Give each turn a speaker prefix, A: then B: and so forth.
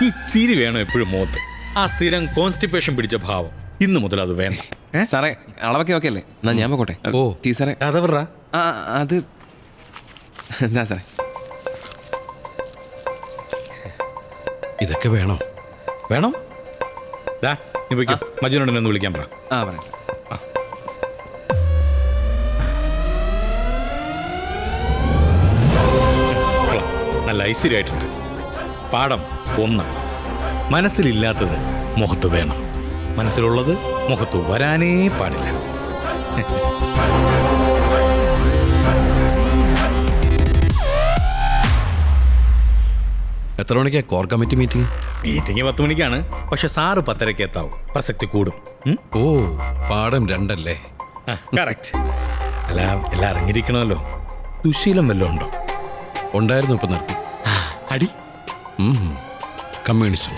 A: ഈ ചിരി വേണം എപ്പോഴും മുഖത്ത്. ആ സ്ഥിരം കോൺസ്റ്റിപ്പേഷൻ പിടിച്ച ഭാവം ഇന്ന് മുതൽ അത് വേണ്ട.
B: സാറേ അളവൊക്കെ ഓക്കെ അല്ലേ? എന്നാ ഞാൻ പോട്ടെ.
A: ഓ
B: ടീച്ചറെ
A: അതവറാ.
B: അത് എന്താ സാറേ
C: ഇതൊക്കെ വേണോ?
A: വേണം. ഡാ നീ പോയിക്കോ, മജുനോട് ഒന്ന് വിളിക്കാൻ പറ.
B: പറയാം സാർ.
A: നല്ല ഐശ്വര്യമായിട്ടുണ്ട്. പാഠം 1: മനസ്സിലില്ലാത്തത് മുഖത്ത് വേണം, മനസ്സിലുള്ളത് മുഖത്ത് വരാനേ പാടില്ല.
C: എത്ര മണിക്കാ കോർ കമ്മിറ്റി മീറ്റിംഗ്?
A: മീറ്റിംഗ് 10 മണിക്കാണ്. പക്ഷെ സാറ് 10:30 എത്താവും. പ്രസക്തി കൂടും.
C: ഓ, പാഠം 2 അല്ലേ?
A: കറക്റ്റ്. എല്ലാം അറിഞ്ഞിരിക്കണമല്ലോ. ദുശീലം വല്ലതും ഉണ്ടോ?
C: ഉണ്ടായിരുന്നു, ഇപ്പൊ നിർത്തി.
A: അടി
C: കമ്മ്യൂണിസം